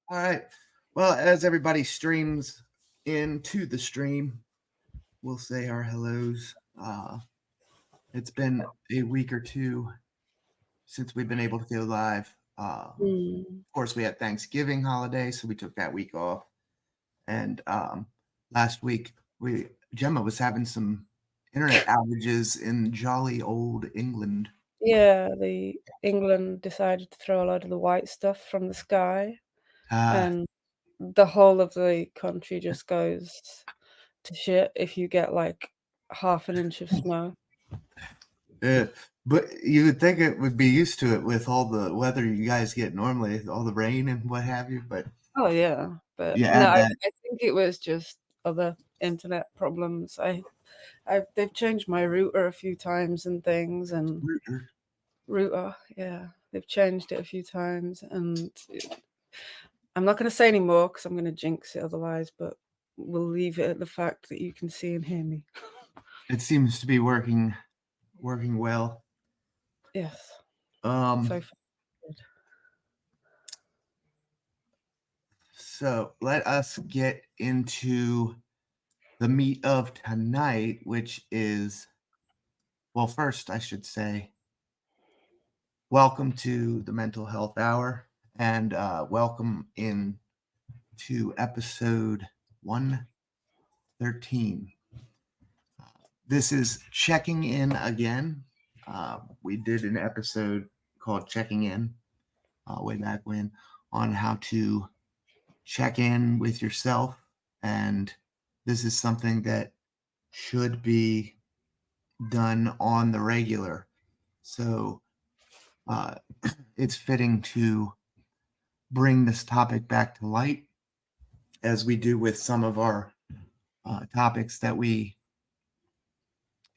All right. Well, as everybody streams into the stream, we'll say our hellos. It's been a week or two since we've been able to go live. Mm. Of course, we had Thanksgiving holiday, so we took that week off. And last week, we Gemma was having some internet outages in jolly old England. Yeah, the England decided to throw a load of the white stuff from the sky, Uh, and the whole of the country just goes to shit if you get like half an inch of snow. uh, but you would think it would be used to it with all the weather you guys get normally, all the rain and what have you. But Oh yeah, but you no, add I that. think it was just other internet problems. They've changed my router a few times and things, and router, yeah, they've changed it a few times, and I'm not going to say any more because I'm going to jinx it otherwise, but we'll leave it at the fact that you can see and hear me. It seems to be working well. Yes, so Um, far good. so let us get into the meat of tonight, which is, well, first I should say, welcome to the Mental Health Hour, and welcome in to episode 113. This is checking in again. We did an episode called Checking In way back when on how to check in with yourself. And this is something that should be done on the regular. So uh, it's fitting to bring this topic back to light as we do with some of our topics that we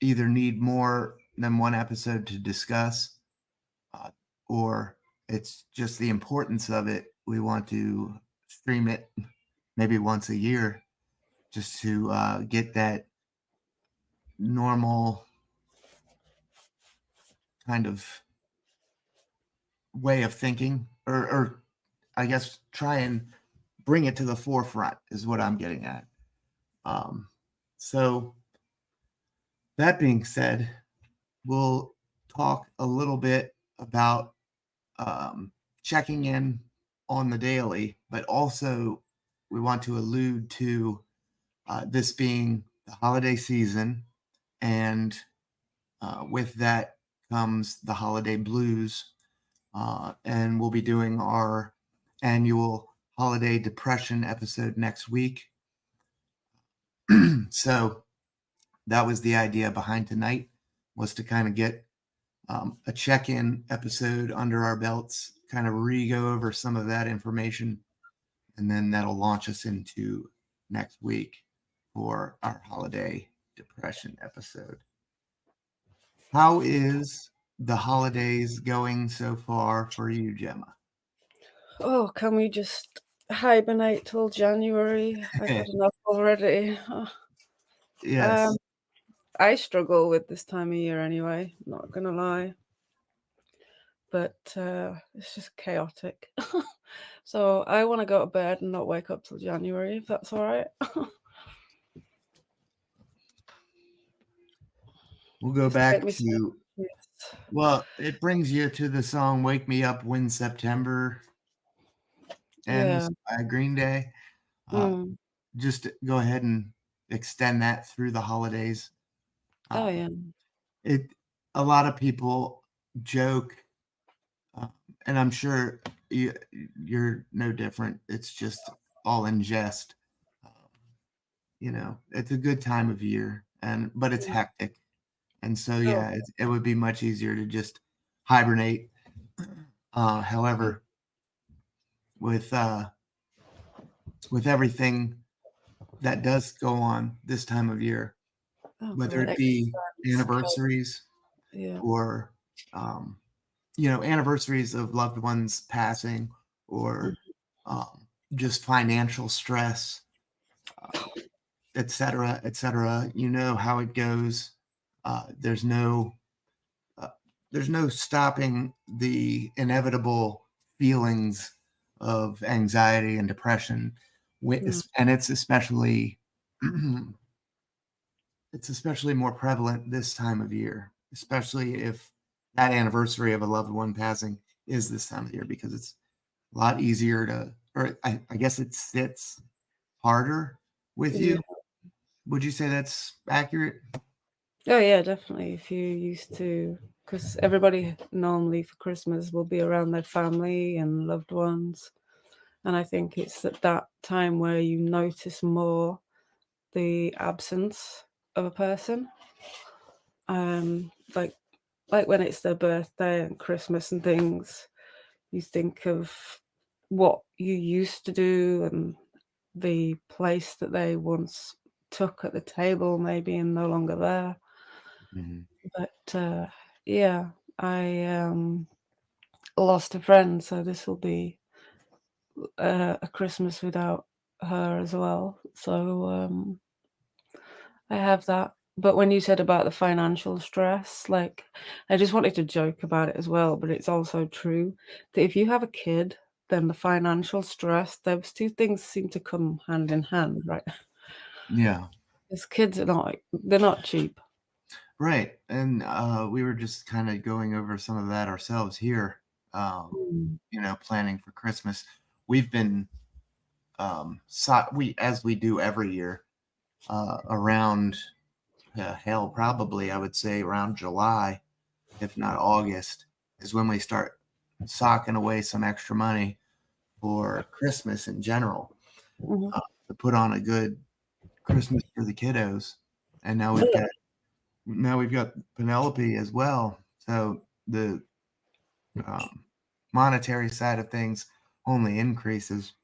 either need more than one episode to discuss, uh, or it's just the importance of it. We want to stream it maybe once a year just to get that normal kind of way of thinking, or I guess try and bring it to the forefront is what I'm getting at. Um, so that being said, we'll talk a little bit about checking in on the daily, but also we want to allude to this being the holiday season, and with that comes the holiday blues. And we'll be doing our annual holiday depression episode next week. So that was the idea behind tonight, was to kind of get a check-in episode under our belts, kind of re-go over some of that information, and then that'll launch us into next week for our holiday depression episode. How is the holidays going so far for you, Gemma? Oh, can we just hibernate till January? I've had enough already. Um, Yes. I struggle with this time of year anyway, not gonna lie. But it's just chaotic. So I want to go to bed and not wake up till January, if that's all right. We'll go Just get back me some. to, Yes. well, it brings you to the song Wake Me Up When September Yeah. Ends by Green Day. Uh, Mm. just go ahead and extend that through the holidays. Oh Uh, yeah. it a lot of people joke, uh, and I'm sure you're no different. It's just all in jest. Um, it's a good time of year, but it's Mm. hectic, and so Oh. yeah, it would be much easier to just hibernate. However, with uh, with everything that does go on this time of year, Oh whether god. it be Exams. anniversaries Yeah. or um, anniversaries of loved ones passing, or Mm. just financial stress, et cetera, et cetera. You know how it goes. Uh, there's no uh, there's no stopping the inevitable feelings of anxiety and depression, and it's especially more prevalent this time of year, especially if that anniversary of a loved one passing is this time of year, because it's a lot easier to, or I guess it sits harder with Yeah. you. Would you say that's accurate? Oh yeah, definitely. If you used to, because everybody normally for Christmas will be around their family and loved ones, and I think it's at that time where you notice more the absence of a person. Um, like like when it's their birthday and Christmas and things, you think of what you used to do and the place that they once took at the table, maybe, and no longer there. Mhm. But yeah, I lost a friend, so this will be a Christmas without her as well. So I have that. But when you said about the financial stress, like, I just wanted to joke about it as well, but it's also true that if you have a kid, then the financial stress, those two things seem to come hand in hand, right? Yeah, Because kids are not, they're not cheap. right. And we were just kind of going over some of that ourselves here. Um, Mm. Planning for Christmas. We've been we as we do every year around hell, probably I would say around July, if not August, is when we start socking away some extra money for Christmas in general, Mhm. uh, to put on a good Christmas for the kiddos. And now we've got Penelope as well. So the um, monetary side of things only increases.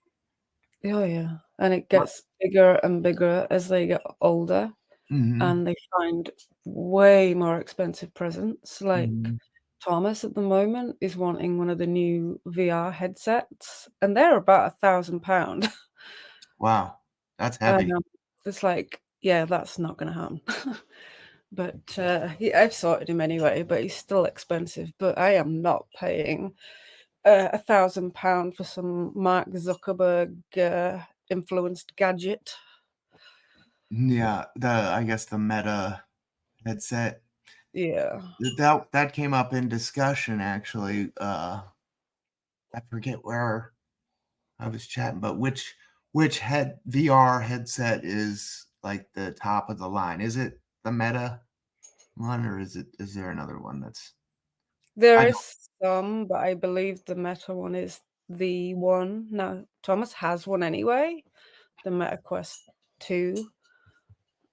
Oh, yeah, and it gets bigger and bigger as they get older, Mm-hmm. and they find way more expensive presents, like Mm-hmm. Thomas at the moment is wanting one of the new VR headsets, and they're about £1,000. Wow, that's And, heavy. it's like, yeah, that's not gonna happen. But, I've sorted him anyway, but he's still expensive, but I am not paying, £1,000 for some Mark Zuckerberg, influenced gadget. Yeah, I guess the Meta headset Yeah. that came up in discussion actually. I forget where I was chatting, but which head VR headset is like the top of the line? Is it the Meta one, or is there another one that's There I don't. is some, but I believe the Meta one is the one. Now, Thomas has one anyway, the Meta Quest 2,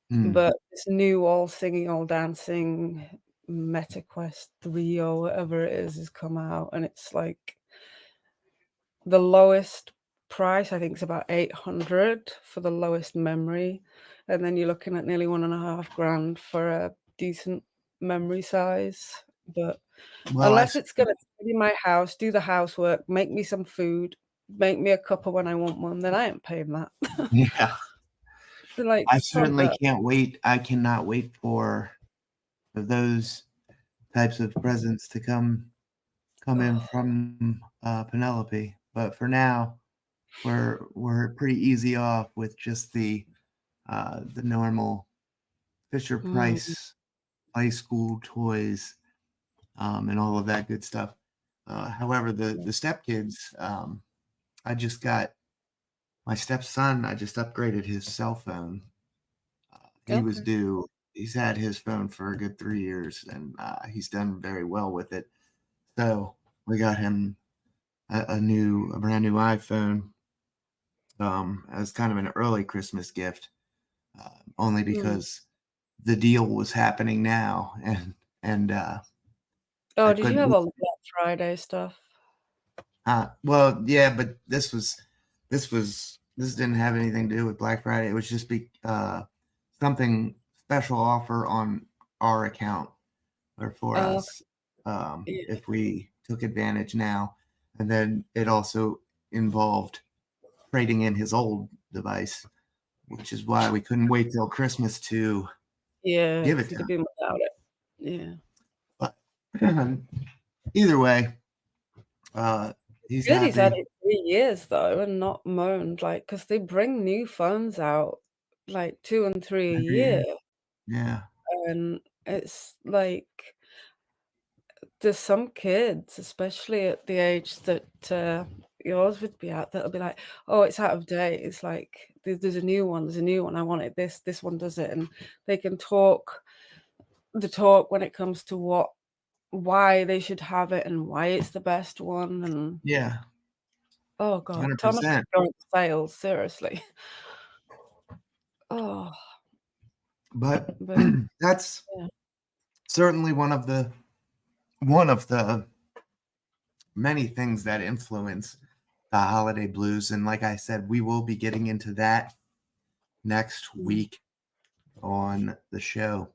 Hmm, but this new all singing, all dancing Meta Quest 3 or whatever it is has come out, and it's like the lowest price, I think, is about 800 for the lowest memory, and then you're looking at nearly 1.5 grand for a decent memory size, but well, unless it's gonna be my house, do the housework, make me some food, make me a cuppa when I want one, then I ain't paying that. yeah, Like, I sod certainly that. can't wait. I cannot wait for those types of presents to come in Oh, from Penelope. But for now, we're pretty easy off with just the normal Fisher mm, Price high school toys, and all of that good stuff. However, the stepkids, I just got my stepson. I just upgraded his cell phone. He was okay. due. He's had his phone for a good 3 years, and he's done very well with it. So we got him a brand new iPhone, as kind of an early Christmas gift, only Mm. because the deal was happening now, and I Oh, did you couldn't. have all the Black Friday stuff? Well, yeah, but this didn't have anything to do with Black Friday. It was just something special offer on our account or for Oh, us, yeah. if we took advantage now, and then it also involved trading in his old device, which is why we couldn't wait till Christmas to Yeah, give 'cause it you'd to have him. been without it. Yeah. But either way, uh, He's Good he's had happy. it 3 years though and not moaned, like, 'cause they bring new phones out, like, 2 and 3 a Every year, year. Yeah. and it's like there's some kids, especially at the age that, yours would be at, that'll be like, "Oh, it's out of date." It's like, there's a new one, there's a new one, I want it this one does it," and they can talk the talk when it comes to why they should have it and why it's the best one, and Yeah. oh god, tell 'em to 100%. go into sales, seriously. Oh, But but that's yeah. certainly one of the many things that influence the holiday blues. And like I said, we will be getting into that next Mm. week on the show.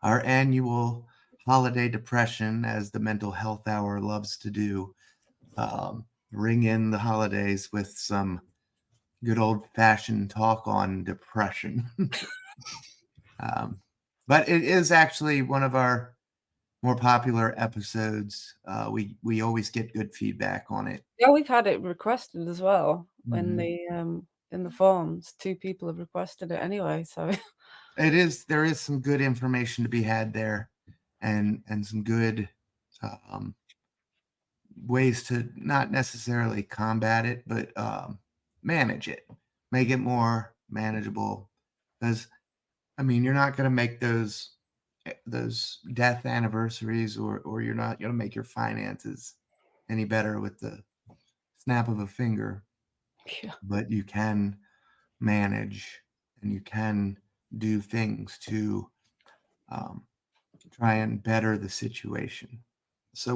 Our annual holiday depression, as the mental health hour loves to do, ring in the holidays with some good old fashioned talk on depression. um, but it is actually one of our more popular episodes. We always get good feedback on it. Yeah, we've had it requested as well Mhm. in the forms. 2 people have requested it anyway, so There is some good information to be had there, and some good um, ways to not necessarily combat it, but manage it, make it more manageable. Because I mean, you're not going to make those death anniversaries, or you're not going to make your finances any better with the snap of a finger, yeah. but you can manage and you can do things to um, try and better the situation. So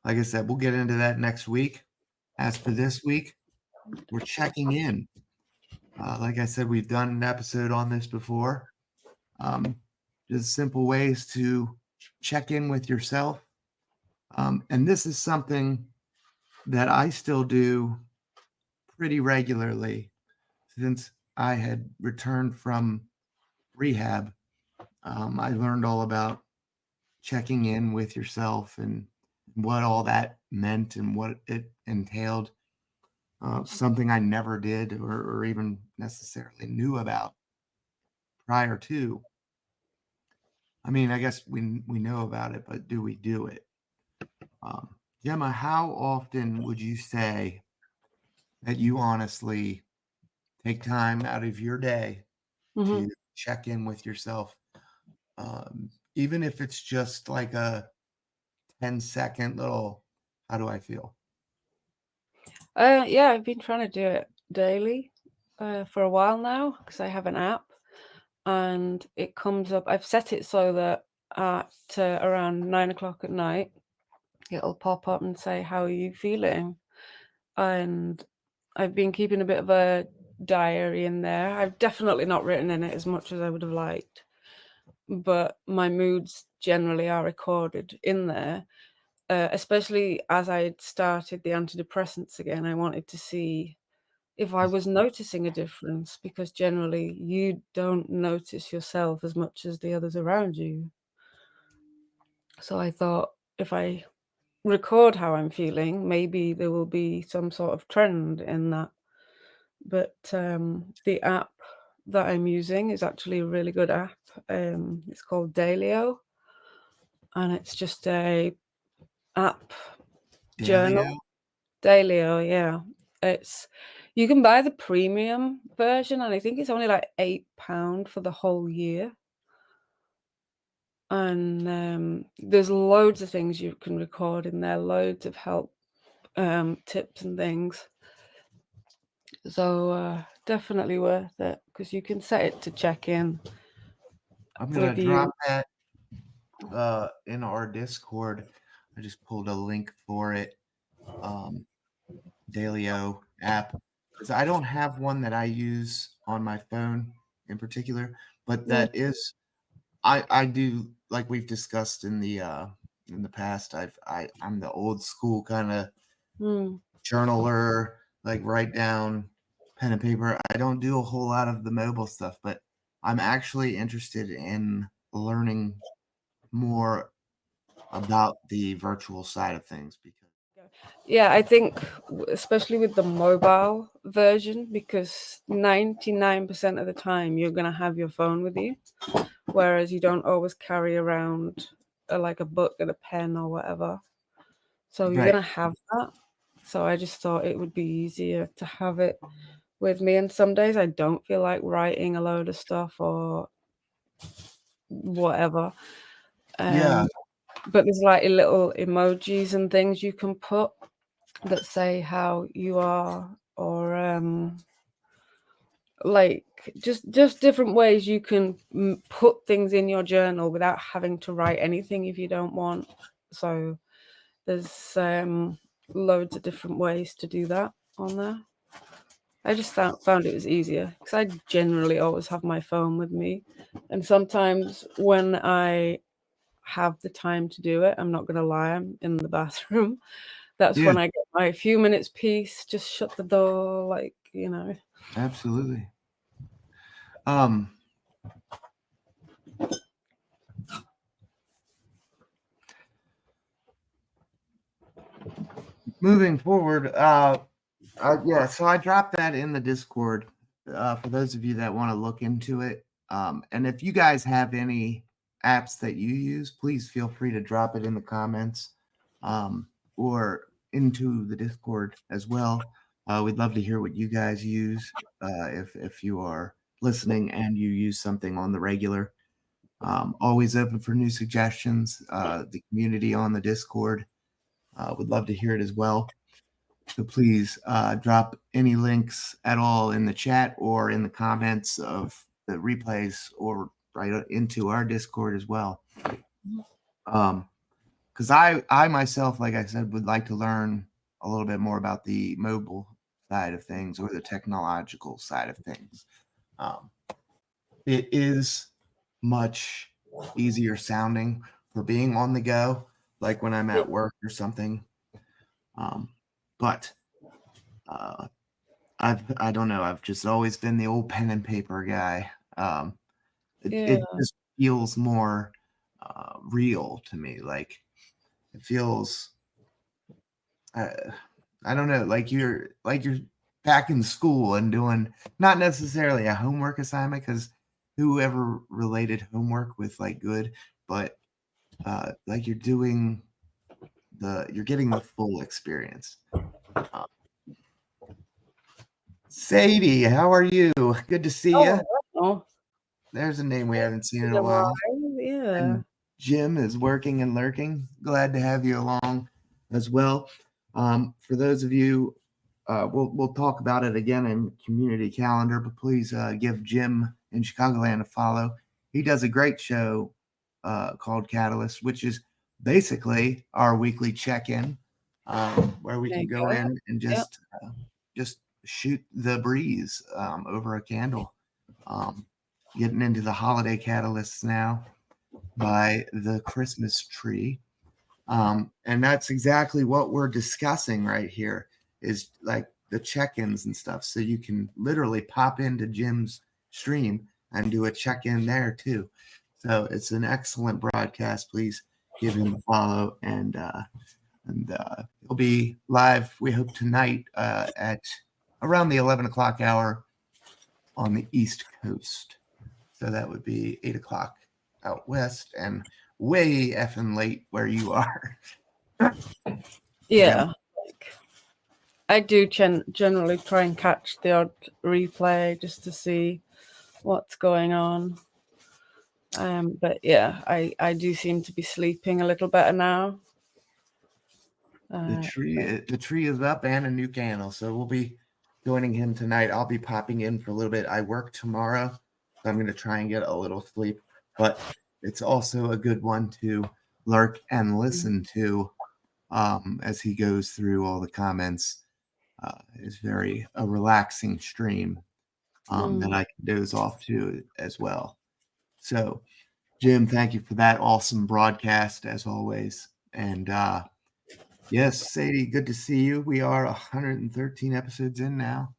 like I said, we'll get into that next week. As for this week, we're checking in. Like I said, we've done an episode on this before. Um, just simple ways to check in with yourself. And this is something that I still do pretty regularly since I had returned from rehab. I learned all about checking in with yourself and what all that meant and what it entailed. Something I never did or even necessarily knew about prior to. I mean, I guess we know about it, but do we do it? Gemma, how often would you say that you honestly take time out of your day Mhm. to check in with yourself? Even if it's just like a 10-second little, how do I feel? Yeah, I've been trying to do it daily, for a while now because I have an app, and it comes up I've set it so that at, around 9 o'clock at night, it'll pop up and say, "How are you feeling?" And I've been keeping a bit of a diary in there. I've definitely not written in it as much as I would have liked, but my moods generally are recorded in there. Especially as I'd started the antidepressants again, I wanted to see if I was noticing a difference because generally you don't notice yourself as much as the others around you. So I thought if I record how I'm feeling, maybe there will be some sort of trend in that. But the app that I'm using is actually a really good app. It's called Dalio, and it's just a app journal. Dalio? Dalio, yeah. It's you can buy the premium version, and I think it's only like £8 for the whole year. And there's loads of things you can record in there, loads of help tips and things. So definitely worth it because you can set it to check in I'm gonna with you. drop that in our Discord. I just pulled a link for it. Um, Dalio app, because I don't have one that I use on my phone in particular, but Mm, that is I do, like we've discussed in the past. I'm the old school kind of mm. journaler, like write down pen and paper. I don't do a whole lot of the mobile stuff, but I'm actually interested in learning more about the virtual side of things because Yeah. Yeah, I think especially with the mobile version, because 99% of the time you're going to have your phone with you, whereas you don't always carry around like a book and a pen or whatever. So you're Right. going to have that. So I just thought it would be easier to have it with me. And some days I don't feel like writing a load of stuff or whatever. Yeah. But there's like little emojis and things you can put that say how you are, or like just different ways you can put things in your journal without having to write anything if you don't want. So there's loads of different ways to do that on there. I just found it was easier because I generally always have my phone with me, and sometimes when I have the time to do it, I'm not gonna lie, I'm in the bathroom. That's Yeah. when I get my few minutes peace, just shut the door, like, Absolutely. Moving forward, yeah, so I dropped that in the Discord for those of you that want to look into it. And if you guys have any apps that you use, please feel free to drop it in the comments or into the Discord as well. We'd love to hear what you guys use if you are listening and you use something on the regular. Always open for new suggestions. The community on the Discord would love to hear it as well. So please drop any links at all in the chat or in the comments of the replays or right into our Discord as well. Because I myself, like I said, would like to learn a little bit more about the mobile side of things or the technological side of things. It is much easier sounding for being on the go, like when I'm at work or something. But I don't know. I've just always been the old pen and paper guy. It Yeah, just feels more real to me. Like it feels. Uh, I don't know. Like you're back in school and doing not necessarily a homework assignment because whoever related homework with like good, but like you're getting the full experience. Uh, Sadie, how are you? Good to see you. oh wow. There's a name we haven't seen in a Been a while. while, yeah. And Jim is working and lurking. Glad to have you along as well. For those of you, we'll talk about it again in community calendar, but please give Jim in Chicagoland a follow. He does a great show called Catalyst, which is basically our weekly check-in, where we There can you go go. in and Yep. just shoot the breeze over a candle. Um, Getting into the holiday catalysts now by the Christmas tree. And that's exactly what we're discussing right here is like the check-ins and stuff. So you can literally pop into Jim's stream and do a check-in there too. So it's an excellent broadcast. Please give him a follow and he'll be live. We hope tonight at around the 11 o'clock hour on the East Coast. So that would be 8 o'clock out west and way effing late where you are. Gemma. Yeah. Like I do generally try and catch the odd replay just to see what's going on. But yeah, I do seem to be sleeping a little better now. The tree is up and a new candle. So we'll be joining him tonight. I'll be popping in for a little bit. I work tomorrow, so I'm going to try and get a little sleep. But it's also a good one to lurk and listen to as he goes through all the comments. It's very a relaxing stream that I can doze off to as well. So, Jim, thank you for that awesome broadcast as always. And yes, Sadie, good to see you. We are 113 episodes in now.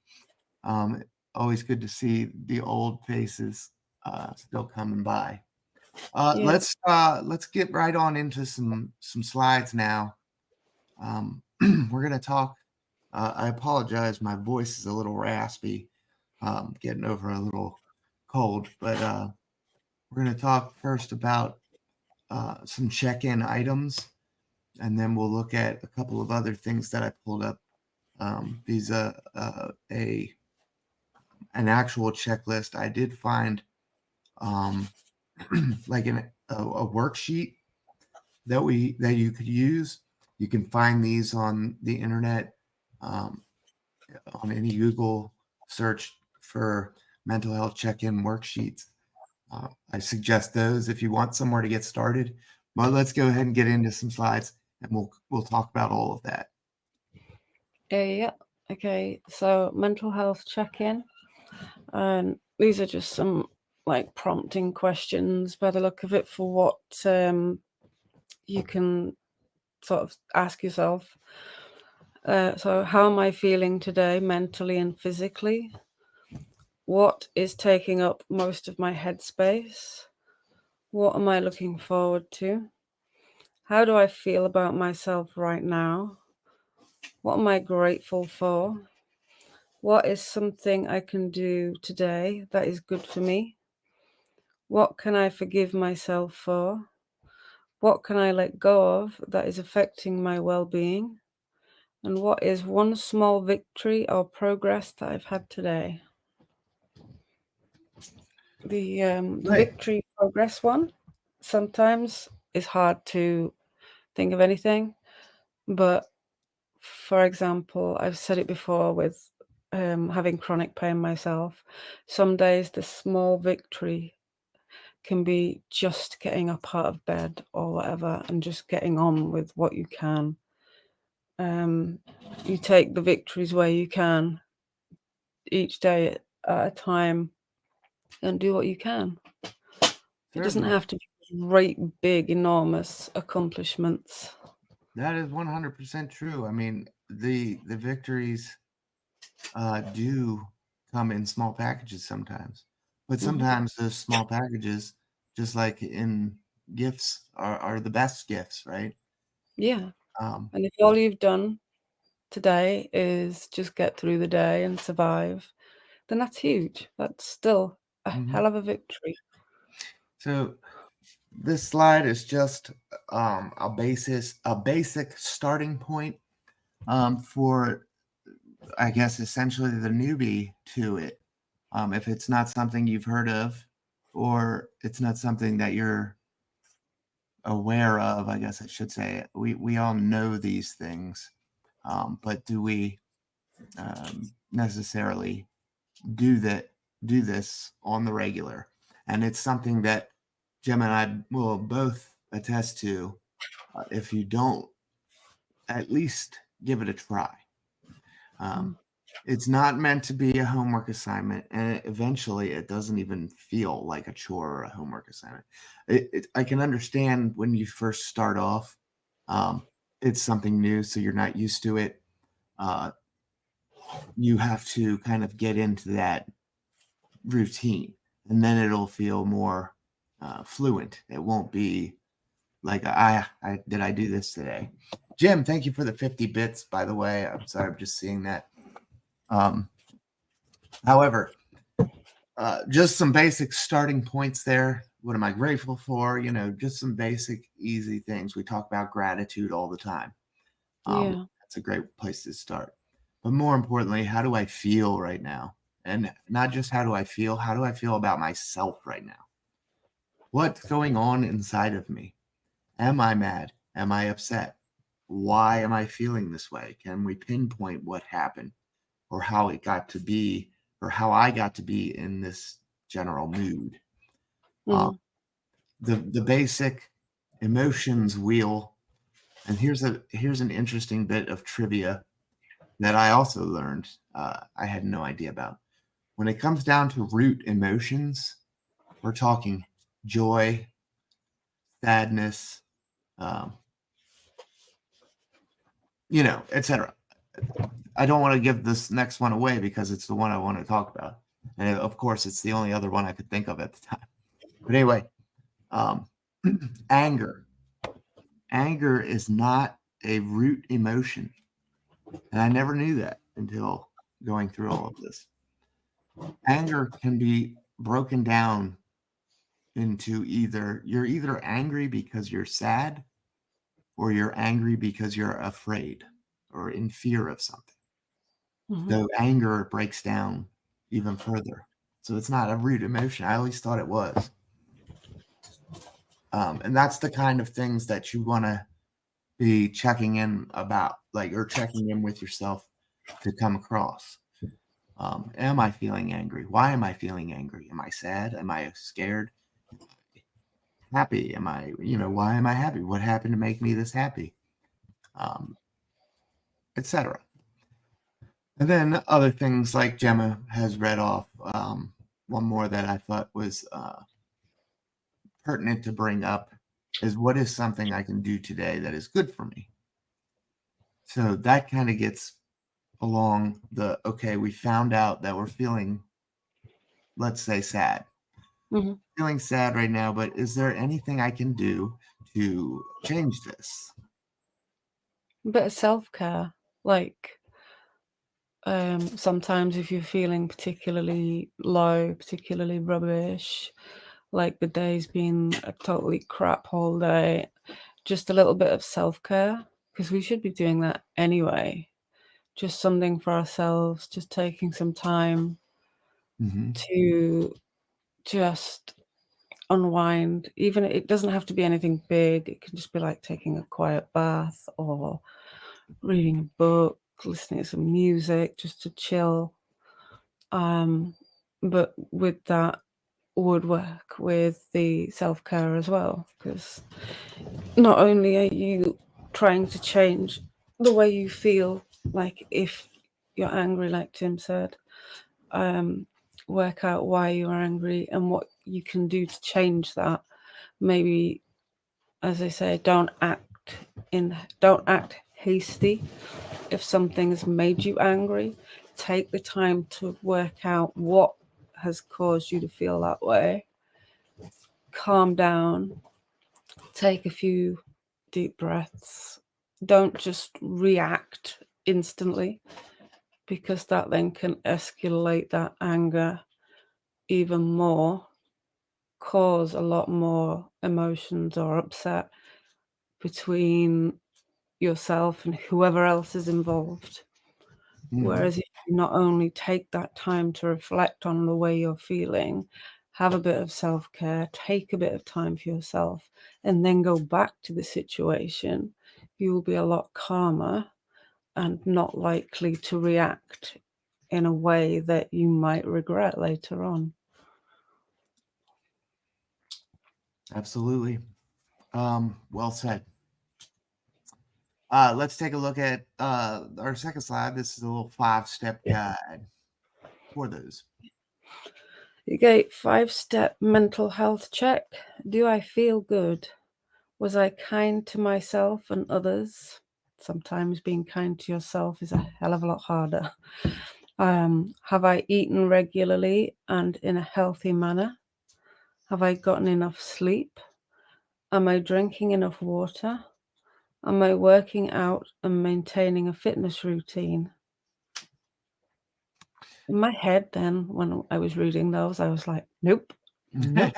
Always good to see the old faces still coming by. Yeah. Let's get right on into some slides now. we're going to talk. I apologize. My voice is a little raspy, getting over a little cold, but we're going to talk first about some check-in items, and then we'll look at a couple of other things that I pulled up. These an actual checklist. I did find like a worksheet that you could use. You can find these on the internet, on any Google search for mental health check-in worksheets. I suggest those if you want somewhere to get started. But let's go ahead and get into some slides, and we'll talk about all of that. Yeah. Okay. So mental health check-in, and these are just some like prompting questions by the look of it for what you can sort of ask yourself. So how am I feeling today, mentally and physically? What is taking up most of my headspace? What am I looking forward to? How do I feel about myself right now? What am I grateful for? What is something I can do today that is good for me? What can I forgive myself for? What can I let go of that is affecting my well-being? And what is one small victory or progress that I've had today? The Right. victory progress one sometimes is hard to think of anything, but for example, I've said it before with having chronic pain myself. Some days the small victory can be just getting up out of bed or whatever and just getting on with what you can. You take the victories where you can each day at a time and do what you can. It doesn't Certainly. have to be great, big, enormous accomplishments. That is 100% true. I mean, the victories do come in small packages sometimes, but sometimes those small packages, just like in gifts, are the best gifts, right? Yeah. Um, And if all you've done today is just get through the day and survive, then that's huge. That's still a mhm. hell of a victory. So this slide is just a basic starting point for, I guess, essentially the newbie to it. If it's not something you've heard of, or it's not something that you're aware of, I guess I should say, we all know these things, but do we necessarily do this on the regular? And it's something that Gemma and I will both attest to. If you don't, at least give it a try. Um, Mm. it's not meant to be a homework assignment, and eventually it doesn't even feel like a chore or a homework assignment. I can understand when you first start off, um, it's something new, so you're not used to it. Uh, you have to kind of get into that routine, and then it'll feel more fluent. It won't be like I did I do this today. Jim, thank you for the 50 bits, by the way. I'm sorry, I'm just seeing that. Um, However, just some basic starting points there. What am I grateful for? Just some basic, easy things. We talk about gratitude all the time. Yeah. That's a great place to start. But more importantly, how do I feel right now? And not just how do I feel about myself right now? What's going on inside of me? Am I mad? Am I upset? Why am I feeling this way? Can we pinpoint what happened, or how it got to be, or how I got to be in this general mood? Uh, Mm. the basic emotions wheel. And here's an interesting bit of trivia that I also learned. I had no idea about. When it comes down to root emotions, we're talking joy, sadness, um, etc. I don't want to give this next one away because it's the one I want to talk about, and of course, it's the only other one I could think of at the time. But anyway, um, anger. Anger is not a root emotion. And I never knew that until going through all of this. Anger can be broken down into you're either angry because you're sad, or you're angry because you're afraid or in fear of something. Mhm. So anger breaks down even further. So it's not a root emotion. I always thought it was. And that's the kind of things that you want to be checking in about, like, or checking in with yourself to come across. Am I feeling angry? Why am I feeling angry? Am I sad? Am I scared? Happy? Am I, why am I happy? What happened to make me this happy? Etc. And then other things like Gemma has read off. One more that I thought was pertinent to bring up is, what is something I can do today that is good for me? So that kind of gets along okay, we found out that we're feeling, let's say, sad. Mhm. Feeling sad right now, but is there anything I can do to change this? A bit of self-care, like, sometimes if you're feeling particularly low, particularly rubbish, like the day's been a totally crap whole day, just a little bit of self-care, because we should be doing that anyway. Just something for ourselves, just taking some time Hmm. to just unwind. Even it doesn't have to be anything big. It can just be like taking a quiet bath or reading a book, listening to some music, just to chill. Um, but with that would work with the self-care as well, because not only are you trying to change the way you feel, like if you're angry, like Tim said, um, work out why you are angry and what you can do to change that. Maybe, as I say, don't act hasty. If something has made you angry, take the time to work out what has caused you to feel that way. Calm down, take a few deep breaths. Don't just react instantly, because that then can escalate that anger even more, cause a lot more emotions or upset between yourself and whoever else is involved. Hmm. Whereas if you not only take that time to reflect on the way you're feeling, have a bit of self care, take a bit of time for yourself, and then go back to the situation, you will be a lot calmer and not likely to react in a way that you might regret later on. Absolutely. Well said. Let's take a look at our second slide. This is a little 5-step guide for those. Okay, 5-step mental health check. Do I feel good? Was I kind to myself and others? Sometimes being kind to yourself is a hell of a lot harder. Have I eaten regularly and in a healthy manner? Have I gotten enough sleep? Am I drinking enough water? Am I working out and maintaining a fitness routine? In my head, then, when I was reading those, I was like, nope, nope,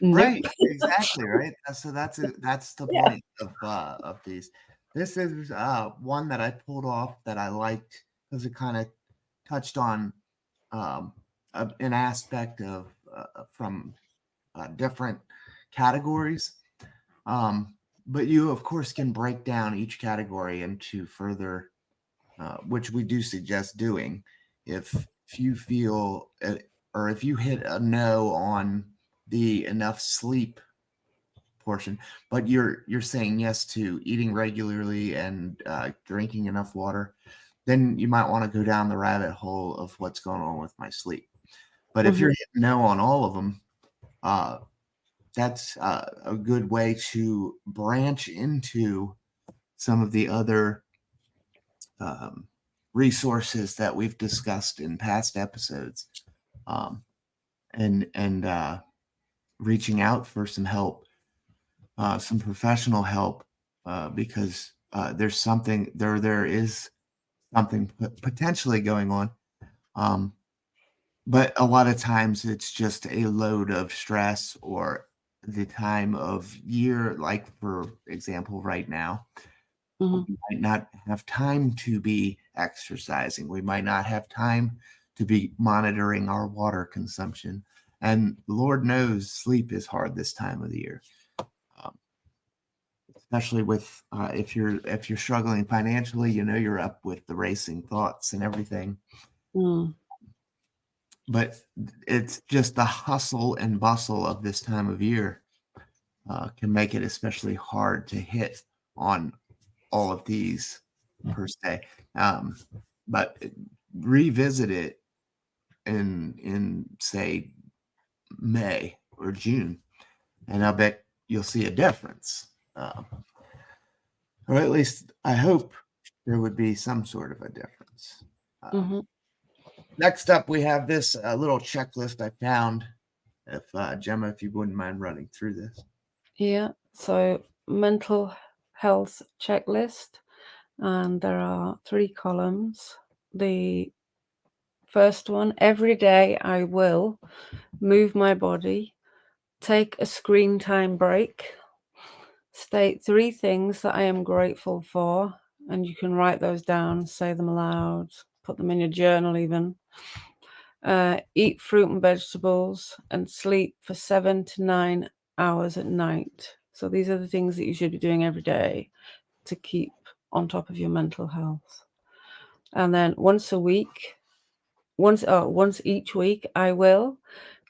nope. Right, exactly, right? So that's the Yeah. point of these. This is one that I pulled off that I liked because it kind of touched on um, an aspect of from different categories. Um, but you, of course, can break down each category into further, which we do suggest doing. If you feel or if you hit a no on the enough sleep portion, but you're saying yes to eating regularly and drinking enough water, then you might want to go down the rabbit hole of what's going on with my sleep. But if you're Mhm, hitting no on all of them, uh, that's a good way to branch into some of the other um, resources that we've discussed in past episodes, um, and reaching out for some help, some professional help, because there is something potentially going on. But a lot of times it's just a load of stress or the time of year, like for example, right now, Hmm. we might not have time to be exercising. We might not have time to be monitoring our water consumption. And Lord knows sleep is hard this time of the year. Um, Especially with if you're struggling financially, you're up with the racing thoughts and everything. Mm. But it's just the hustle and bustle of this time of year can make it especially hard to hit on all of these per se. Um, but revisit it in say May or June, and I bet you'll see a difference. Or at least I hope there would be some sort of a difference. Hmm. Next up, we have this little checklist I found. If Gemma, if you wouldn't mind running through this. Yeah. So mental health checklist, and there are 3 columns. The first one: every day I will move my body, take a screen time break, state 3 things that I am grateful for, and you can write those down, say them aloud, put them in your journal even. Eat fruit and vegetables, and sleep for 7 to 9 hours at night. So these are the things that you should be doing every day to keep on top of your mental health. And then once each week, I will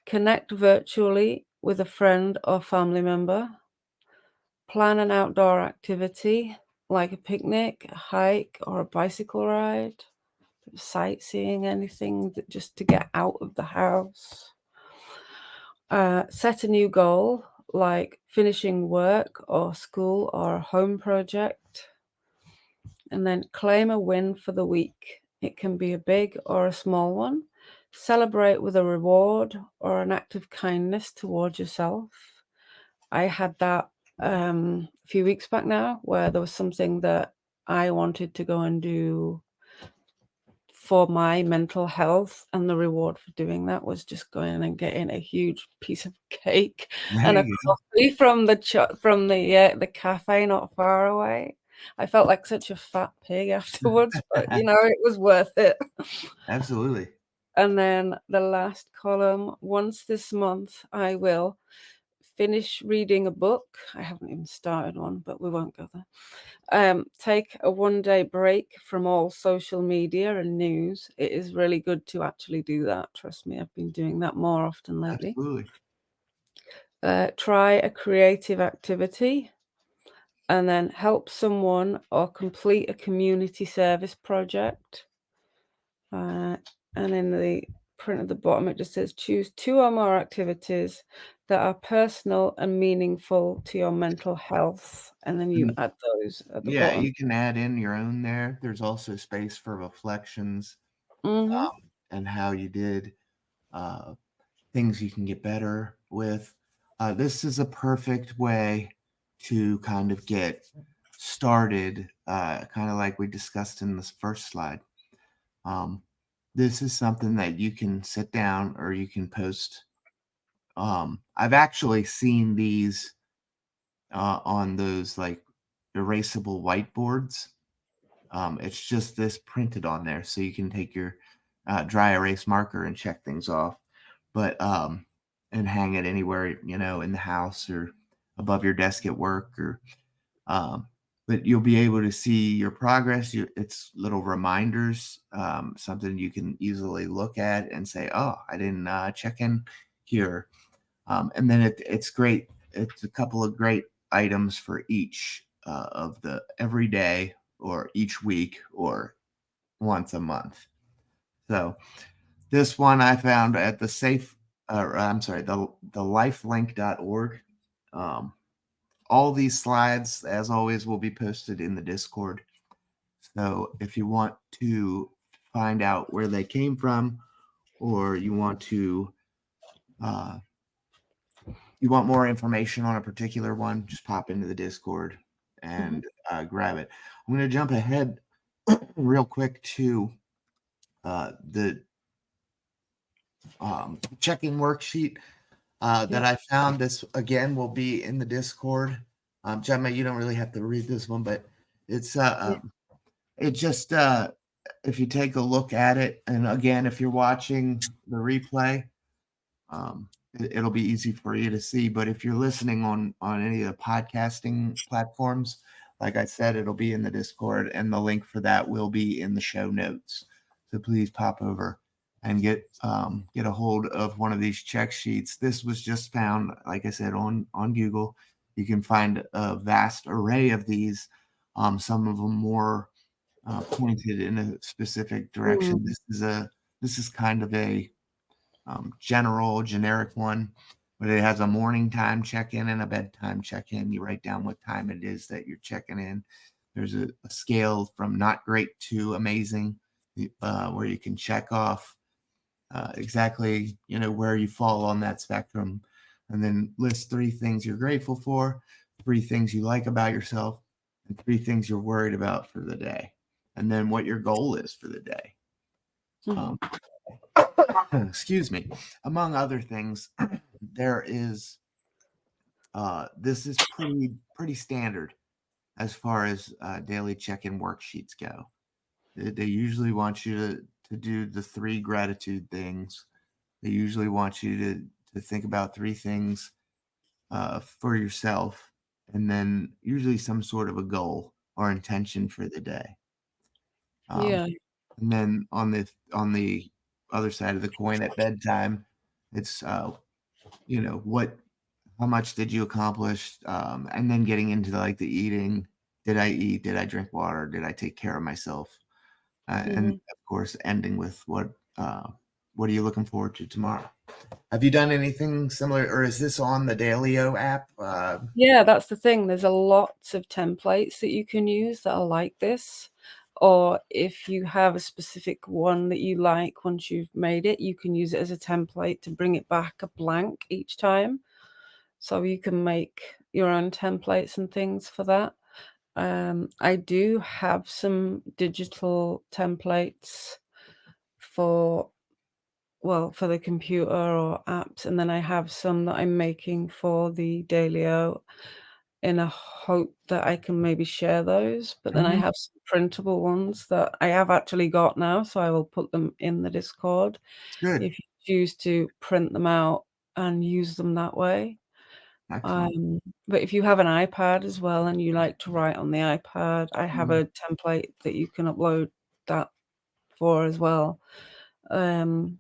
connect virtually with a friend or family member, plan an outdoor activity like a picnic, a hike, or a bicycle ride, sightseeing, anything that just to get out of the house. Set a new goal like finishing work or school or a home project, and then claim a win for the week. It can be a big or a small one. Celebrate with a reward or an act of kindness towards yourself. I had that a few weeks back now, where there was something that I wanted to go and do for my mental health, and the reward for doing that was just going and getting a huge piece of cake There and a you go. coffee from the cafe not far away. I felt like such a fat pig afterwards, but it was worth it. Absolutely. And then the last column: once this month, I will finish reading a book. I haven't even started one, but we won't go there. Take a 1-day break from all social media and news. It is really good to actually do that. Trust me, I've been doing that more often lately. Absolutely. Try a creative activity, and then help someone or complete a community service project. And in the print at the bottom, it just says choose 2 or more activities that are personal and meaningful to your mental health. And then you And add those at the yeah, bottom. you can add in your own there. There's also space for reflections Hmm. and how you did, uh, things you can get better with. This is a perfect way to kind of get started, kind of like we discussed in this first slide. Um, this is something that you can sit down or you can post. I've actually seen these on those like erasable whiteboards. It's just this printed on there, so you can take your dry erase marker and check things off, but and hang it anywhere in the house or above your desk at work, or um, but you'll be able to see your progress. It's little reminders, something you can easily look at and say, "Oh, I didn't check in here." And then it's great. It's a couple of great items for each of the every day or each week or once a month. So this one I found at the I'm sorry, the lifelink.org. Um, all these slides, as always, will be posted in the Discord. So if you want to find out where they came from, or uh, you want more information on a particular one, just pop into the Discord Hmm. and grab it. I'm going to jump ahead real quick to the check-in worksheet that Yeah. I found. This again will be in the Discord. Gemma, you don't really have to read this one, but it's Yeah. it just if you take a look at it, and again, if you're watching the replay, it'll be easy for you to see. But if you're listening on any of the podcasting platforms, like I said, it'll be in the Discord, and the link for that will be in the show notes. So please pop over and get a hold of one of these check sheets. This was just found, like I said, on Google. You can find a vast array of these. Some of them more pointed in a specific direction. Mm. This is kind of a generic one, but it has a morning time check-in and a bedtime check-in. You write down what time it is that you're checking in. There's a scale from not great to amazing, where you can check off exactly where you fall on that spectrum, and then list 3 things you're grateful for, 3 things you like about yourself, and 3 things you're worried about for the day, and then what your goal is for the day. Mhm. Excuse me. Among other things, there is this is pretty standard as far as daily check-in worksheets go. They usually want you to do the 3 gratitude things. They usually want you to think about 3 things for yourself, and then usually some sort of a goal or intention for the day. Um, Yeah. and then on the other side of the coin at bedtime, it's what how much did you accomplish, and then getting into like the eating. Did I eat? Did I drink water? Did I take care of myself? And Mhm. of course, ending with what are you looking forward to tomorrow? Have you done anything similar, or is this on the Dailyo app? Yeah, that's the thing. There's a lots of templates that you can use that are like this. Or if you have a specific one that you like, once you've made it, you can use it as a template to bring it back a blank each time. So you can make your own templates and things for that. I do have some digital templates for, well, for the computer or apps, and then I have some that I'm making for the Dailyo in a hope that I can maybe share those. But then I Mhm. have some printable ones that I have actually got now, so I will put them in the Discord It's good. if you choose to print them out and use them that way. Excellent. Um, but if you have an iPad as well and you like to write on the iPad, I have Mhm. a template that you can upload that for as well. Um,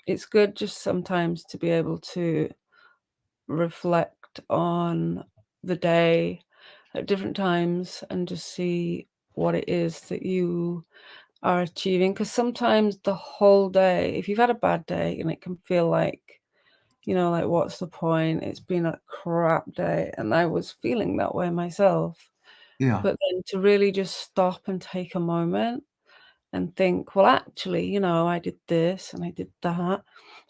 it's good just sometimes to be able to reflect on the day at different times and just see what it is that you are achieving. Because sometimes the whole day, if you've had a bad day and it can feel like, like, what's the point? It's been a crap day. And I was feeling that way myself. Yeah. But then to really just stop and take a moment and think, well, actually, I did this and I did that.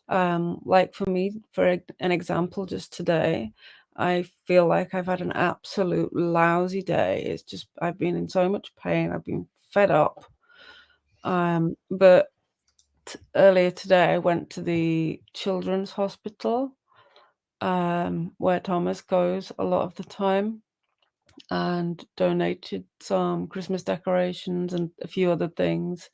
Like for me, for an example, just today, I feel like I've had an absolute lousy day. It's just, I've been in so much pain. I've been fed up. But earlier today, I went to the children's hospital, where Thomas goes a lot of the time, and donated some Christmas decorations and a few other things.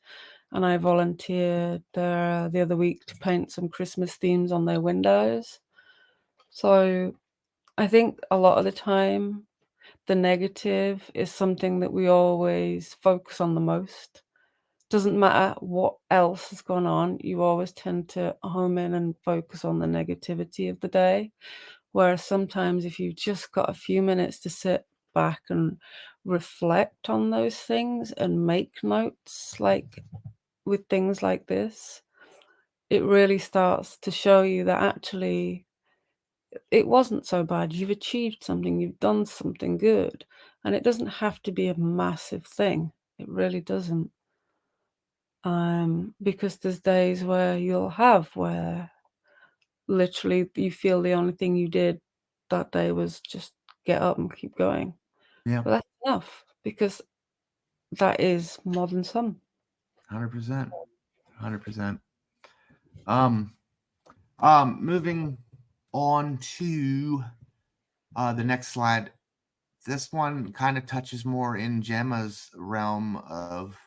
And I volunteered there the other week to paint some Christmas themes on their windows. So I think a lot of the time, the negative is something that we always focus on the most. Doesn't matter what else has gone on, you always tend to home in and focus on the negativity of the day. Whereas sometimes if you've just got a few minutes to sit back and reflect on those things and make notes, like with things like this, it really starts to show you that actually it wasn't so bad. You've achieved something, you've done something good, and it doesn't have to be a massive thing. It really doesn't. Because there's days where you'll have where literally you feel the only thing you did that day was just get up and keep going. Yeah. But that's enough because that is more than some. 100%. 100%. Moving on to the next slide. This one kind of touches more in Gemma's realm of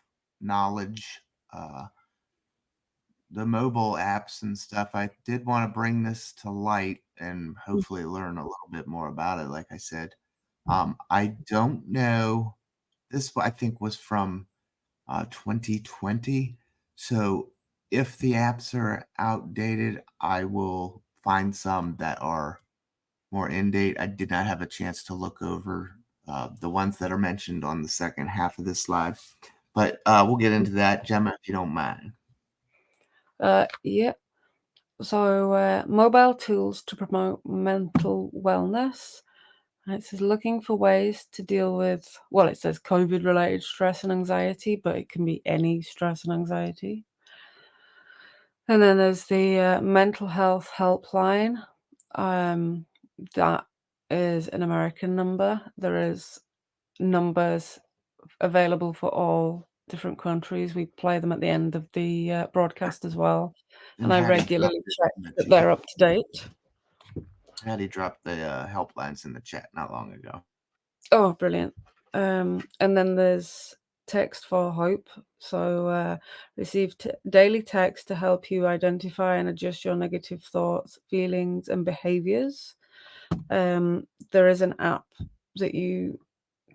knowledge. The mobile apps and stuff. I did want to bring this to light and hopefully learn a little bit more about it. Like I said, I don't know. This I think was from 2020. So if the apps are outdated, I will find some that are more in date. I did not have a chance to look over the ones that are mentioned on the second half of this slide, but we'll get into that, Gemma, if you don't mind. Yeah. So mobile tools to promote mental wellness. It says looking for ways to deal with, well, it says COVID-related stress and anxiety, but it can be any stress and anxiety. And then there's the mental health helpline. That is an American number. There is numbers available for all different countries. We play them at the end of the broadcast as well. And I Hattie dropped regularly it check in the that chat. they're up to date. Hattie dropped the helplines in the chat not long ago. Oh, brilliant. And then there's text for hope. So receive daily text to help you identify and adjust your negative thoughts, feelings, and behaviors. There is an app that you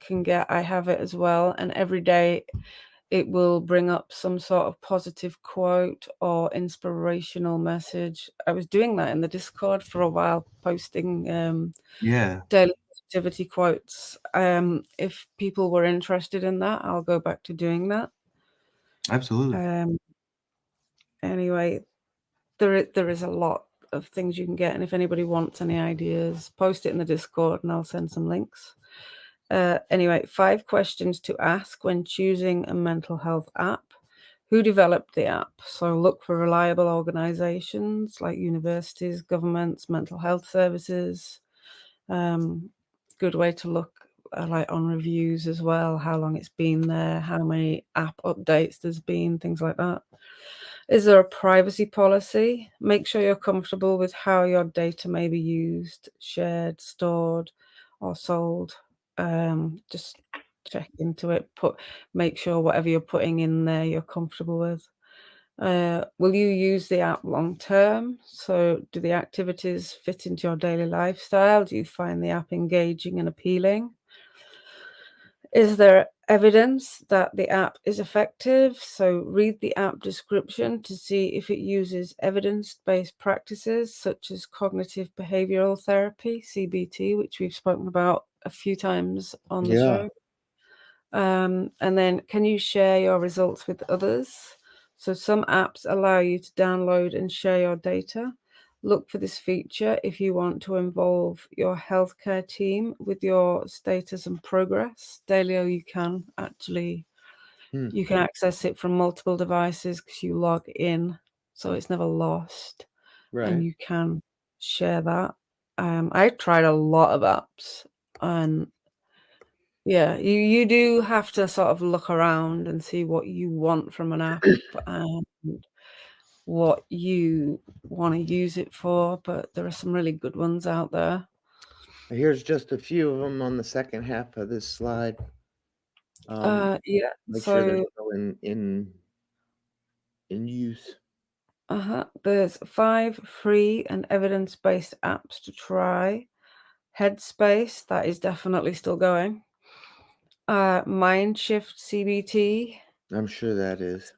can get. I have it as well. And every day it will bring up some sort of positive quote or inspirational message. I was doing that in the Discord for a while, posting daily positivity quotes. If people were interested in that, I'll go back to doing that. Absolutely. Anyway, there is a lot of things you can get, and if anybody wants any ideas, post it in the Discord and I'll send some links. Anyway, 5 questions to ask when choosing a mental health app. Who developed the app? So look for reliable organizations like universities, governments, mental health services. Good way to look like on reviews as well, how long it's been there, how many app updates there's been, things like that. Is there a privacy policy? Make sure you're comfortable with how your data may be used, shared, stored, or sold. Just check into it. Make sure whatever you're putting in there you're comfortable with. Will you use the app long term? So do the activities fit into your daily lifestyle? Do you find the app engaging and appealing? Is there evidence that the app is effective? So read the app description to see if it uses evidence-based practices such as cognitive behavioral therapy, CBT, which we've spoken about a few times on the show. And then can you share your results with others? So some apps allow you to download and share your data. Look for this feature if you want to involve your healthcare team with your status and progress. Dalio, you can actually, you can access it from multiple devices because you log in, so it's never lost. Right. And you can share that. I tried a lot of apps, and yeah, you do have to sort of look around and see what you want from an app and what you want to use it for, but there are some really good ones out there. Here's just a few of them on the second half of this slide. Yeah, Make sure they're so still in use. there's 5 free and evidence-based apps to try. Headspace, that is definitely still going. Mindshift CBT, I'm sure that is.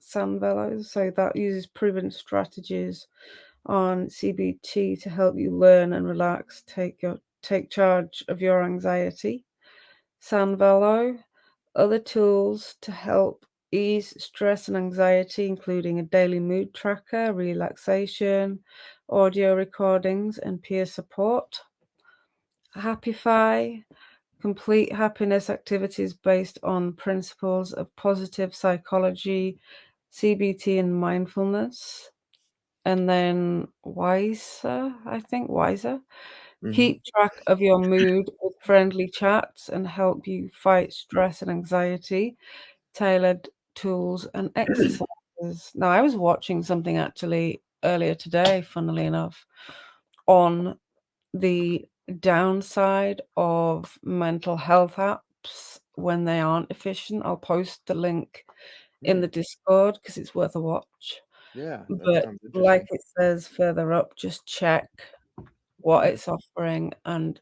Sunvellows, so that uses proven strategies on CBT to help you learn and relax, take charge of your anxiety. Sandvello, other tools to help ease stress and anxiety, including a daily mood tracker, relaxation, audio recordings, and peer support. Happify, complete happiness activities based on principles of positive psychology, CBT, and mindfulness. And then Wiser, Keep track of your mood with friendly chats and help you fight stress and anxiety. Tailored tools and exercises. Now, I was watching something actually earlier today, funnily enough, on the downside of mental health apps when they aren't efficient. I'll post the link in the Discord because it's worth a watch. Yeah, that But sounds like interesting. it says further up, just check what it's offering and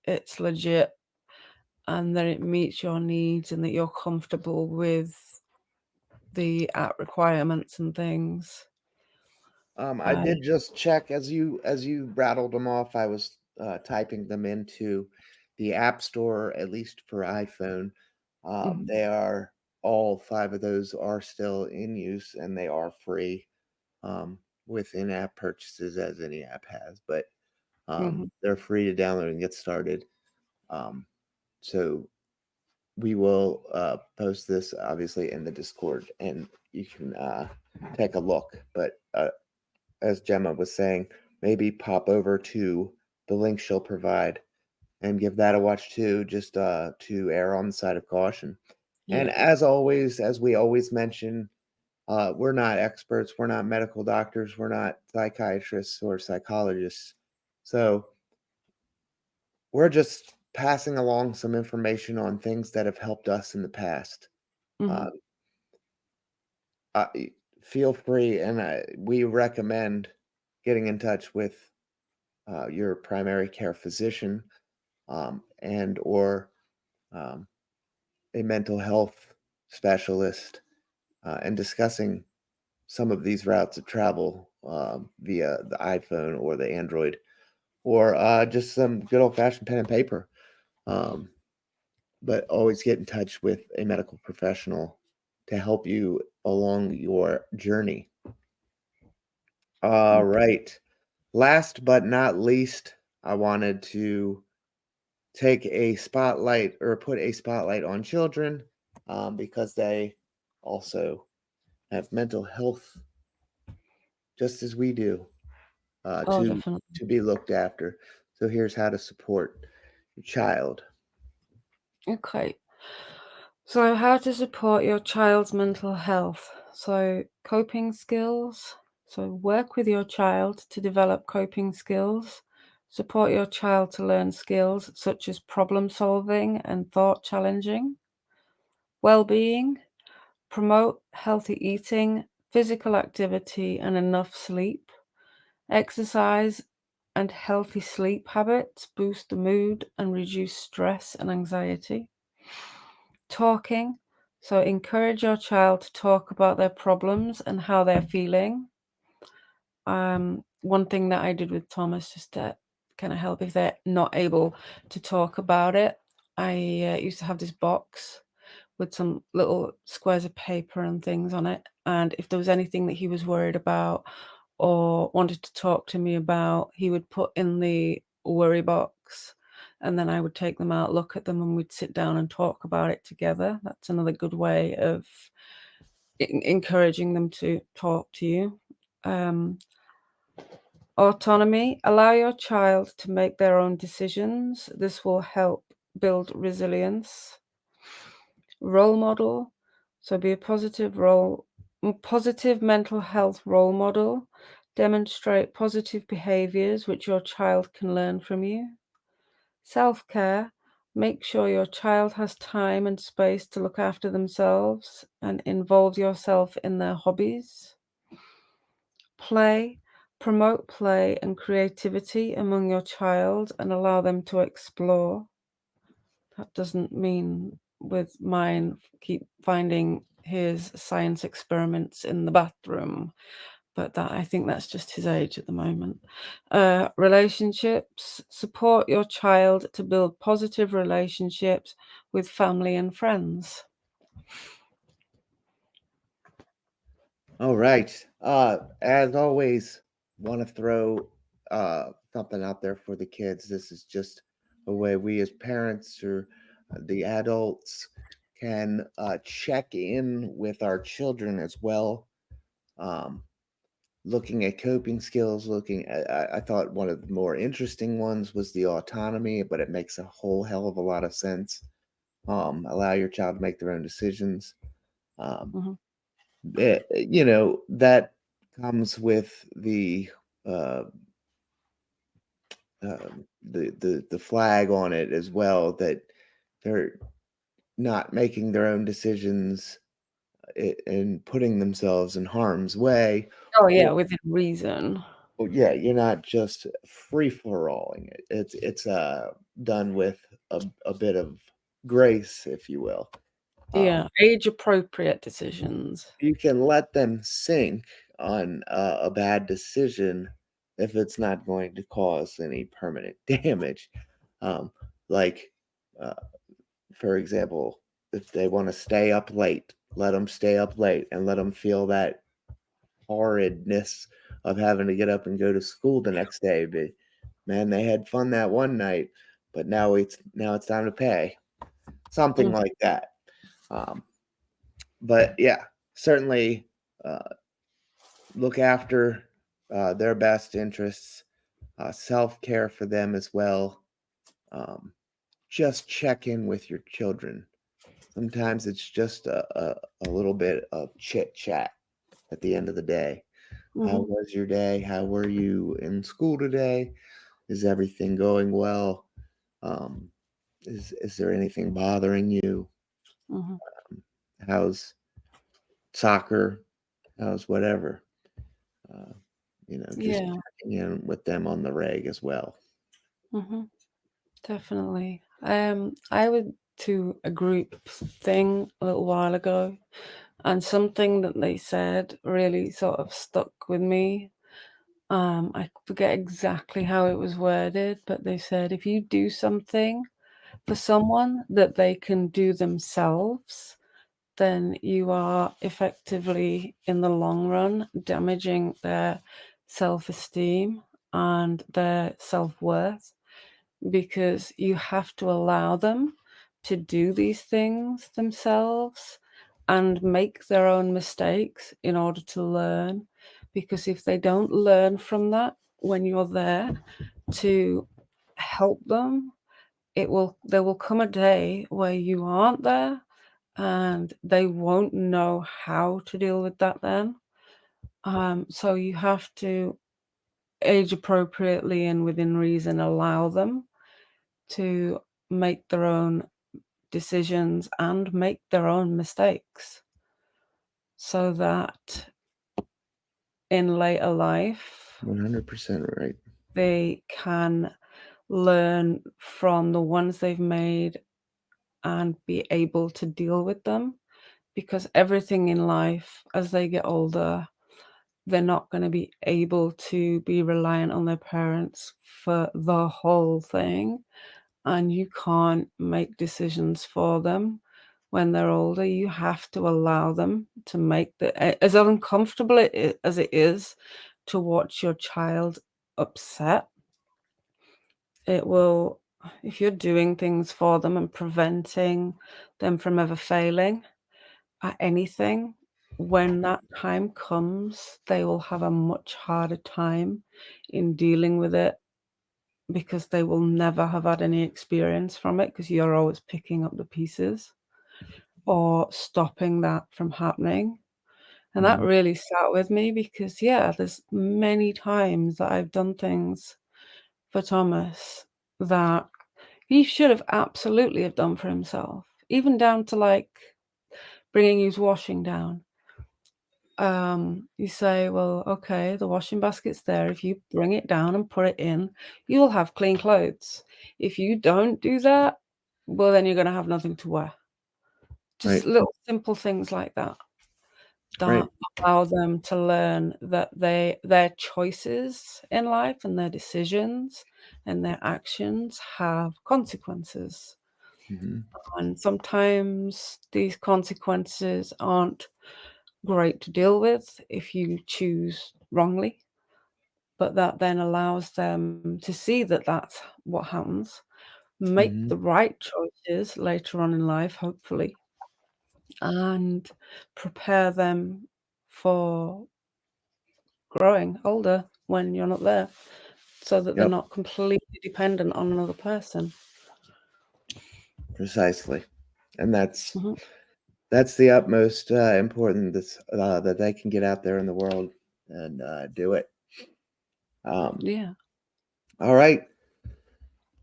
it's legit and that it meets your needs and that you're comfortable with the app requirements and things. I did just check as you rattled them off. I was typing them into the App Store, at least for iPhone. Mhm, They are all five of those are still in use, and they are free with in-app purchases, as any app has. But mhm. they're free to download and get started. Um, so we will post this obviously in the Discord, and you can take a look. But as Gemma was saying, maybe pop over to the link she'll provide and give that a watch too, just to err on the side of caution. And Yeah. as always, as we always mention, we're not experts, we're not medical doctors, we're not psychiatrists or psychologists. So we're just passing along some information on things that have helped us in the past. Uh, Mhm. uh, Feel free, and we recommend getting in touch with your primary care physician and or um, a mental health specialist and discussing some of these routes of travel via the iPhone or the Android or just some good old fashioned pen and paper. Um, but always get in touch with a medical professional to help you along your journey. All Mm. right. Last but not least, I wanted to take a spotlight or put a spotlight on children because they also have mental health just as we do uh, Oh, to definitely. to be looked after. So here's how to support your child. Okay. So, how to support your child's mental health? So, coping skills. So, work with your child to develop coping skills. Support your child to learn skills such as problem solving and thought challenging. Well-being. Promote healthy eating, physical activity, and enough sleep. Exercise and healthy sleep habits boost the mood and reduce stress and anxiety. Talking. So encourage your child to talk about their problems and how they're feeling. One thing that I did with Thomas just to kind of help if they're not able to talk about it, I used to have this box with some little squares of paper and things on it. And if there was anything that he was worried about or wanted to talk to me about, he would put in the worry box. And then I would take them out, look at them, and we'd sit down and talk about it together. That's another good way of encouraging them to talk to you. Um, Autonomy. Allow your child to make their own decisions. This will help build resilience. Role model. So be a positive mental health role model. Demonstrate positive behaviors which your child can learn from you. Self-care. Make sure your child has time and space to look after themselves and involve yourself in their hobbies. Play. Promote play and creativity among your child and allow them to explore. That doesn't mean with mine keep finding his science experiments in the bathroom, but that I think that's just his age at the moment. Relationships. Support your child to build positive relationships with family and friends. All right. As always, want to throw something out there for the kids. This is just a way we as parents or the adults can check in with our children as well. Um, looking at coping skills, looking at, I thought one of the more interesting ones was the autonomy, but it makes a whole hell of a lot of sense. Allow your child to make their own decisions. Um, Mhm. that comes with uh, the flag on it as well, that they're not making their own decisions and putting themselves in harm's way. Oh, Or, yeah, within reason. yeah, you're not just free for alling it. It's done with a bit of grace, if you will. Yeah, age-appropriate decisions. You can let them sink on a bad decision if it's not going to cause any permanent damage. Um, like, uh, for example, if they want to stay up late, let them stay up late and let them feel that horridness of having to get up and go to school the next day. But man, they had fun that one night, but now it's time to pay. Something Mm, like that. Um, but yeah, certainly uh, look after their best interests, self care for them as well. Um, just check in with your children. Sometimes it's just a little bit of chit chat at the end of the day. How mhm, was your day? How were you in school today? Is everything going well? Um, is there anything bothering you? mhm. How's soccer? How's whatever? Uh, just Yeah, checking in with them on the reg as well. mhm, definitely. I went to a group thing a little while ago, and something that they said really sort of stuck with me. I forget exactly how it was worded, but they said if you do something for someone that they can do themselves, then you are effectively, in the long run, damaging their self-esteem and their self-worth, because you have to allow them to do these things themselves and make their own mistakes in order to learn. Because if they don't learn from that when you're there to help them, there will come a day where you aren't there and they won't know how to deal with that then. So you have to age appropriately and within reason allow them to make their own decisions and make their own mistakes so that in later life 100% right. they can learn from the ones they've made and be able to deal with them, because everything in life as they get older, they're not going to be able to be reliant on their parents for the whole thing, and you can't make decisions for them when they're older. You have to allow them to make as uncomfortable as it is to watch your child upset. It will, if you're doing things for them and preventing them from ever failing at anything, when that time comes, they will have a much harder time in dealing with it, because they will never have had any experience from it, because you're always picking up the pieces or stopping that from happening. And that Mhm. really sat with me because, yeah, there's many times that I've done things for Thomas that he should have absolutely have done for himself, even down to like bringing his washing down. You say, well, okay, the washing basket's there. If you bring it down and put it in, you'll have clean clothes. If you don't do that, well, then you're going to have nothing to wear. Just Right, little simple things like that right. that allow them to learn that their choices in life and their decisions and their actions have consequences. Mhm, And sometimes these consequences aren't great to deal with if you choose wrongly, but that then allows them to see that that's what happens, make mhm, the right choices later on in life, hopefully, and prepare them for growing older when you're not there, so that they're Yep. not completely dependent on another person. Precisely. And that's Mhm. the utmost importance that they can get out there in the world and do it. Yeah. All right.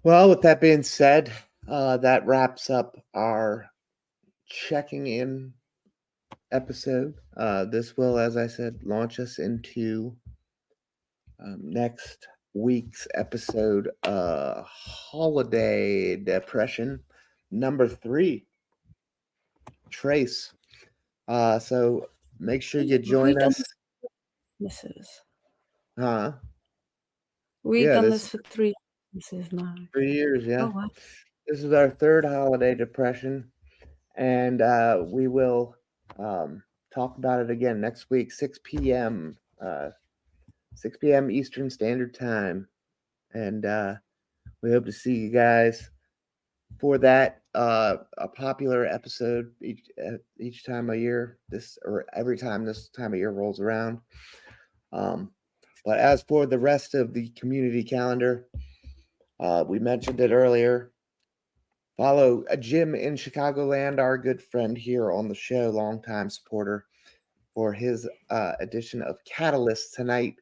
Well, with that being said, that wraps up our checking in episode. This will, as I said, launch us into next week's episode, Holiday Depression, number 3, Trace. So make sure you Have we join done us. Mrs. Huh? We've Yeah, done this this for 3 Mrs. now. 3 years, yeah. Oh wow. This is our 3rd Holiday Depression, and we will talk about it again next week, 6 p.m. 6 p.m. Eastern Standard Time, and we hope to see you guys for that. A popular episode each time of year, every time this time of year rolls around. But as for the rest of the community calendar, we mentioned it earlier. Follow Jim in Chicagoland, our good friend here on the show, longtime supporter, for his edition of Catalyst tonight.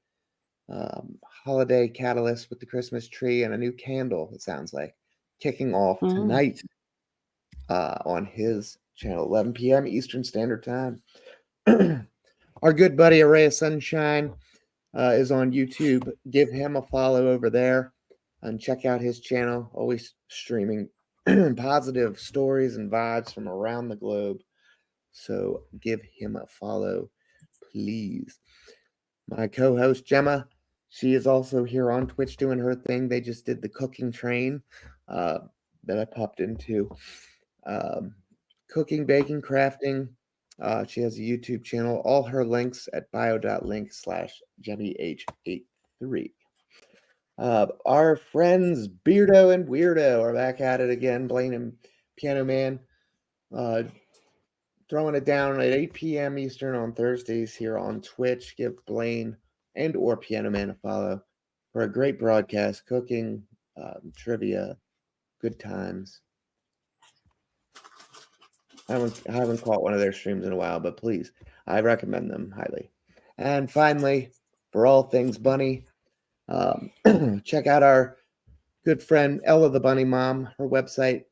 Holiday Catalyst with the Christmas tree and a new candle, it sounds like, kicking off tonight on his channel, 11 p.m. Eastern Standard Time. Our good buddy, A Ray of Sunshine, is on YouTube. Give him a follow over there and check out his channel, always streaming positive stories and vibes from around the globe. So give him a follow, please. My co-host Gemma, she is also here on Twitch doing her thing. They just did the cooking train that I popped into. Cooking, baking, crafting. She has a YouTube channel. All her links at bio.link/GemmyH83. Our friends Beardo and Weirdo are back at it again. Blaine and Piano Man throwing it down at 8 p.m. Eastern on Thursdays here on Twitch. Give Blaine and or Piano Man a follow for a great broadcast, cooking, trivia, good times. I haven't caught one of their streams in a while, but please, I recommend them highly. And finally, for all things bunny, check out our good friend Ella the Bunny Mom, her website,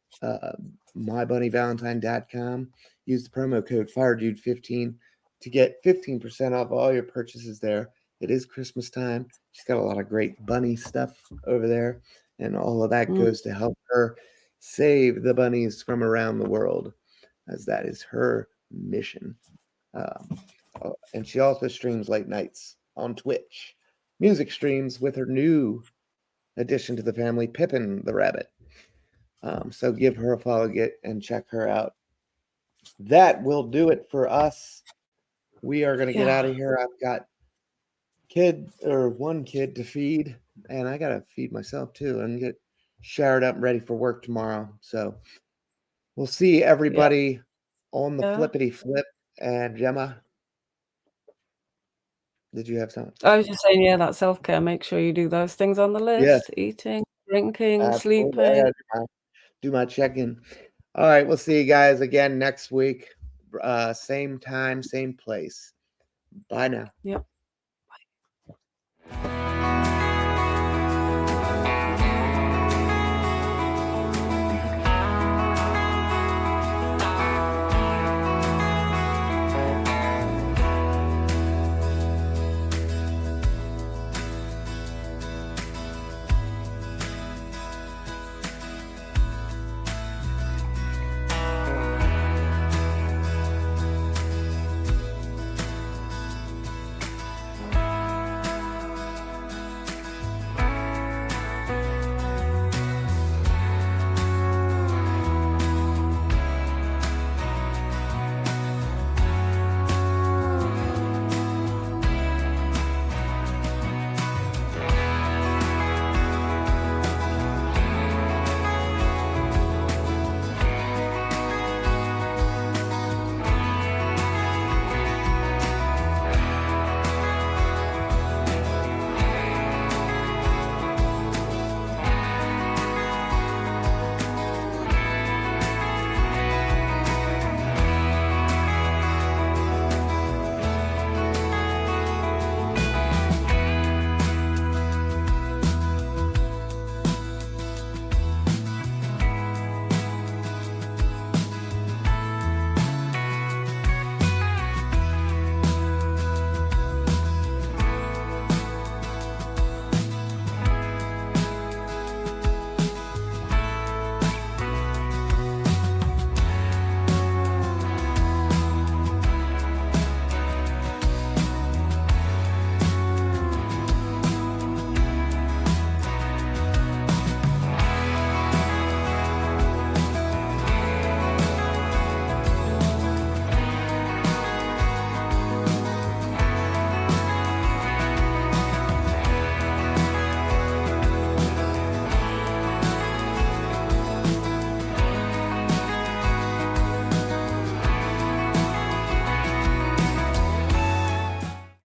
mybunnyvalentine.com. Use the promo code FireDude15 to get 15% off all your purchases there. It is Christmas time. She's got a lot of great bunny stuff over there, and all of that goes to help her save the bunnies from around the world, as that is her mission. And she also streams late nights on Twitch, music streams with her new addition to the family, Pippin the Rabbit. So give her a follow, and check her out. That will do it for us. We are going to get out of here. I've got one kid to feed, and I got to feed myself too and get showered up and ready for work tomorrow. So we'll see everybody on the flippity flip. And Gemma, did you have something? I was just saying, yeah, that self-care. Make sure you do those things on the list. Yes. Eating, drinking, Absolutely. sleeping. Do my check-in. All right, we'll see you guys again next week. Same time, same place. Bye now. Yep. Bye.